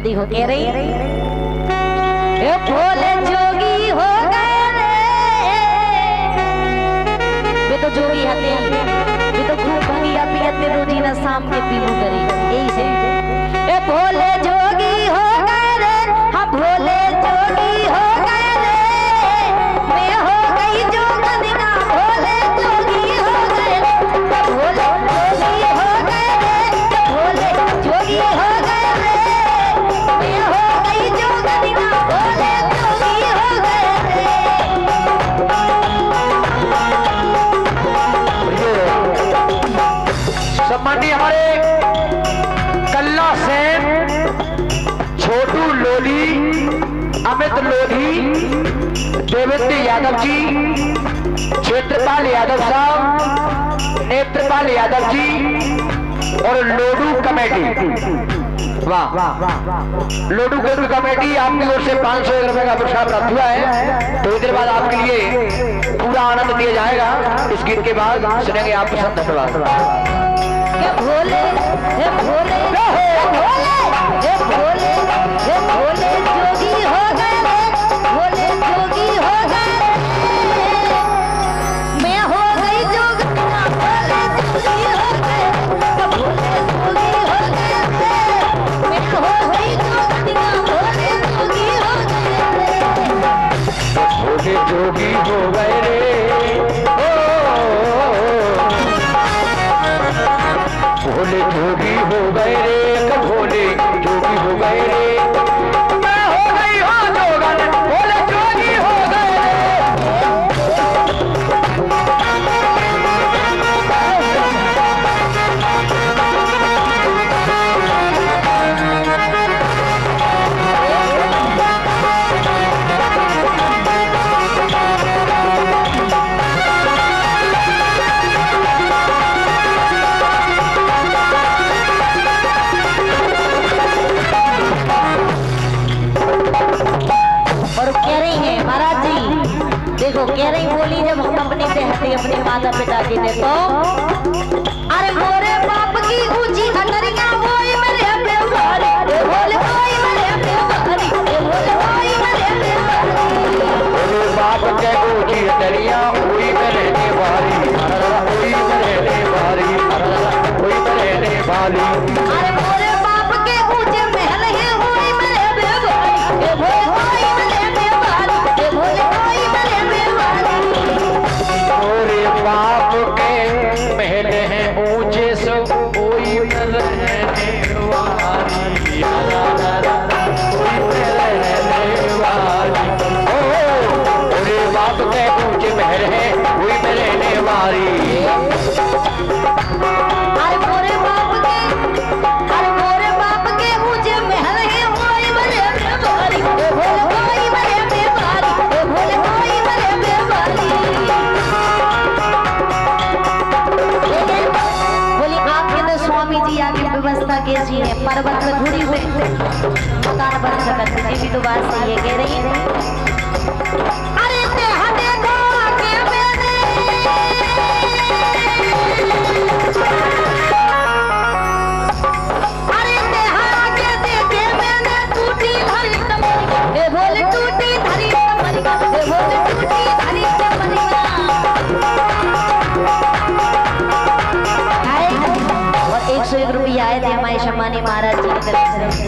देखो कह रही ए भोले जोगी हो गए रे, वे तो जोगी हते वे तो खूब भंगिया पियते रोजी ना शाम के पीबू करी यही से ए भोले जोगी हो गए रे, हाँ भोले जोगी हो गए रे, मैं हो गई जोगनिया भोले जोगी हो गए रे, भोले जोगी हो गए रे, भोले जोगी हो गए रे, मैं हो गई जोगनिया भोले जोगी हो गए रे। सम्मानित हमारे कल्ला सेन, छोटू लोधी, अमित लोधी, देवेंद्र यादव जी, क्षेत्रपाल यादव साहब, नेत्रपाल यादव जी और लोडू कमेटी। वाह लोडू कमेटी आपकी ओर से 500 रुपए का पुरस्कार प्राप्त हुआ है। थोड़ी देर बाद आपके लिए पूरा आनंद दिया जाएगा। इस गीत के बाद सुनेंगे आप पसंद। धन्यवाद। भोले हे भोले हे भोले हे भोले हे भोले जोगी हो गए रे, भोले जोगी हो गए रे, मैं हो गई जोगिया भोले जोगी हो गए, भोले जोगी हो गए रे, मैं हो गई जोगिया भोले जोगी हो गए रे, भोले जोगी हो गए रे, भोले जोगी हो गए रे, भोले जोगी हो गए रे, मैं हो गई हो जोगन, भोले जोगी हो गए रे। देखो कह रही बोली जब हम अपने से हटे अपने माता पिता की ने तो अरे मोरे बाप की ऊंची हटरिया होई मेरे बेवारी, बोले होई मेरे बेवारी, बोले होई मेरे बेवारी, बोले बाप के ऊंची हटरिया होई मेरे बेवारी, होई मेरे बेवारी, होई मेरे बेवारी। अरे मोरे बाप के ऊंचे महल है होई मेरे बेवारी, बोले होई मेरे बेवारी, बोले होई मेरे बेवारी, मोरे बाप के महल हैं ऊंचे सो कोई न रहने वाली, कोई न रहने वाली। ओ मोरे बाप के ऊंचे महल हैं कोई न रहने वाली। अरे मोरे बाप के ऊंचे महल है होई मेरे बेवारी, बोले होई मेरे बेवारी, बोले होई मेरे बेवारी। बोली आपके तो स्वामी जी आगे व्यवस्था कैसी है, पर्वत में धुरी हुई मकान बन सकत, ये भी तो बात सही है कह रही है। अरे देखा देखो आगे मैंने अरे देखा आगे देखे मैंने टूटी धरी तमरिया, ए बोले टूटी धरी तमरिया, ए बोले टूटी धरी तमरिया। और 101 रुपया आए थे हमारे शमानी महाराज जी की तरफ से।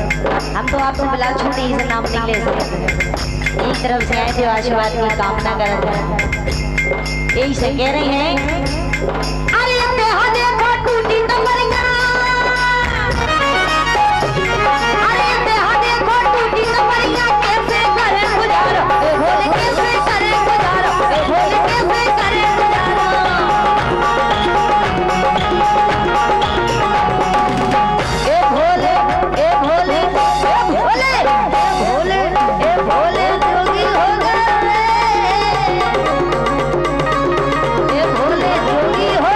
हम तो आपसे बिलाल छोटी से नाम नहीं ले सकते, एक तरफ से आए थे आशीर्वाद की कामना करते हैं। यही से कह रही हैं अरे देखा देखा टूटी तमरिया, अरे देखा देखो टूटी तमरिया, कैसे करे गुजारा, ए भोले कैसे करे गुजारा, ए भोले कैसे करे गुजारा। ए भोले ए भोले ए भोले ए भोले ए भोले जोगी हो गए रे, ए भोले जोगी हो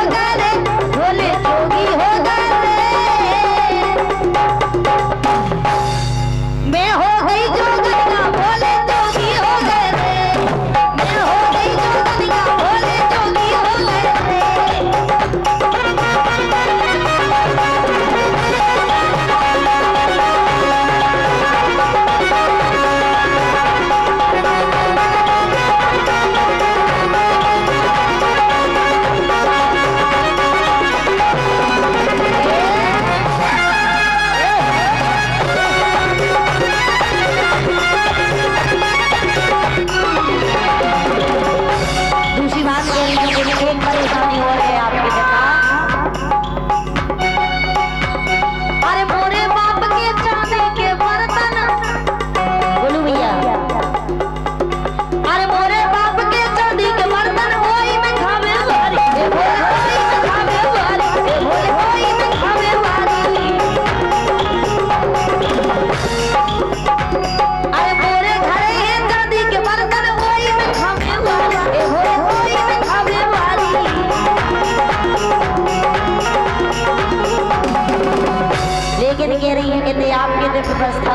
आपके लिए व्यवस्था।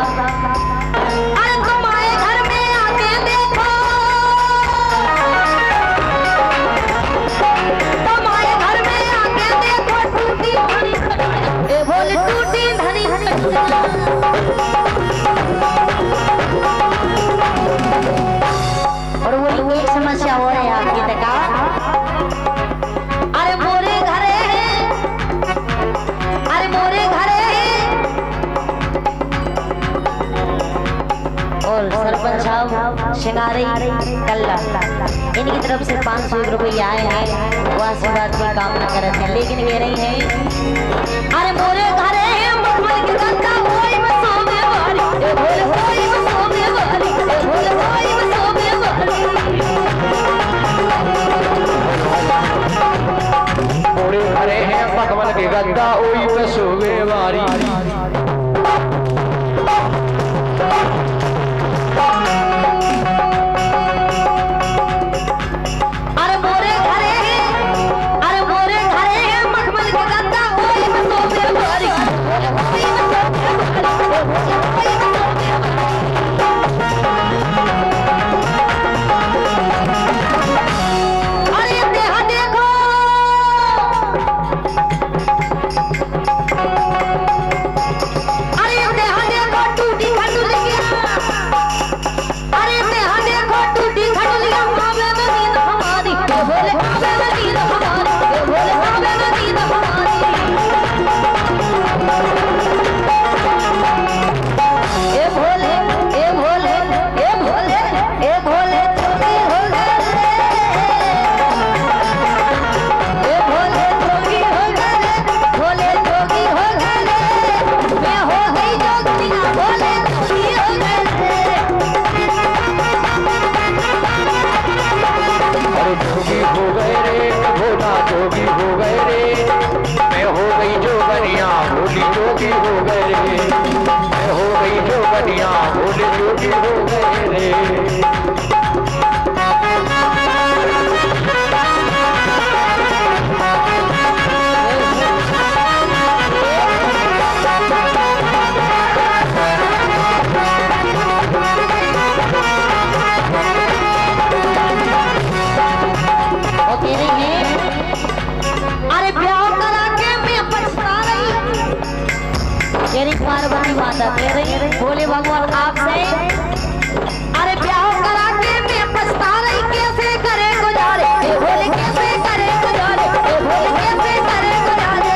अरे तुम आए घर में आके देखो, तुम आए घर में आके देखो, टूटी धनी ए बोले टूटी धनी और वो एक समस्या हो रही है आपकी तका। अरे मोरे घरे हैं, अरे मोरे घरे हैं। और सरपंच साहब शिंगारी कल्ला इनकी तरफ से 500 रुपये आए हैं, वो आशीर्वाद की कामना करते हैं, लेकिन कह रही हैं अरे मोरे घरे हैं मखमल की गंगा होई बसोबे वाली ए बोले होई बसोबे वाली ए बोले होई बसोबे वाली। मोरे घरे हैं मखमल की गंगा ओई बसोबे वाली। पार्वती माता कह रही बोले भगवान आपसे अरे ब्याह करा के मैं पछता रही, कैसे करे गुजारे ए बोले कैसे करे गुजारे ए बोले कैसे करे गुजारे।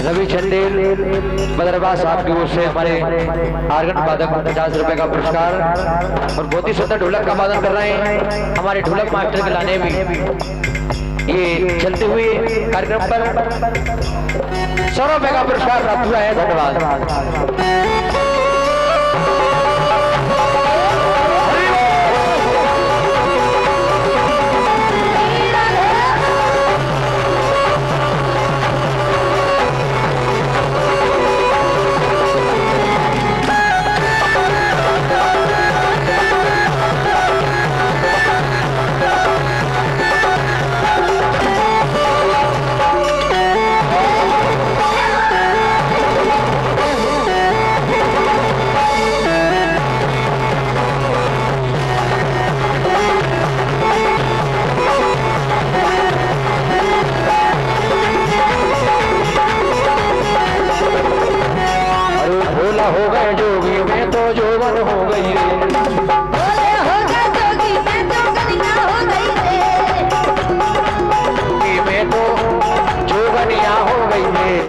रवि चंदेल बदरवा साहब की ओर से हमारे आर्गन वादक 50 रुपए का पुरस्कार और बहुत ही सुंदर ढोलक का वादन कर रहे हैं हमारे ढोलक मास्टर के लाने में ये चलते हुए कार्यक्रम पर 100 रुपए का पुरस्कार प्राप्त हुआ है। धन्यवाद। हो गए जोगी में तो जोवन हो गई।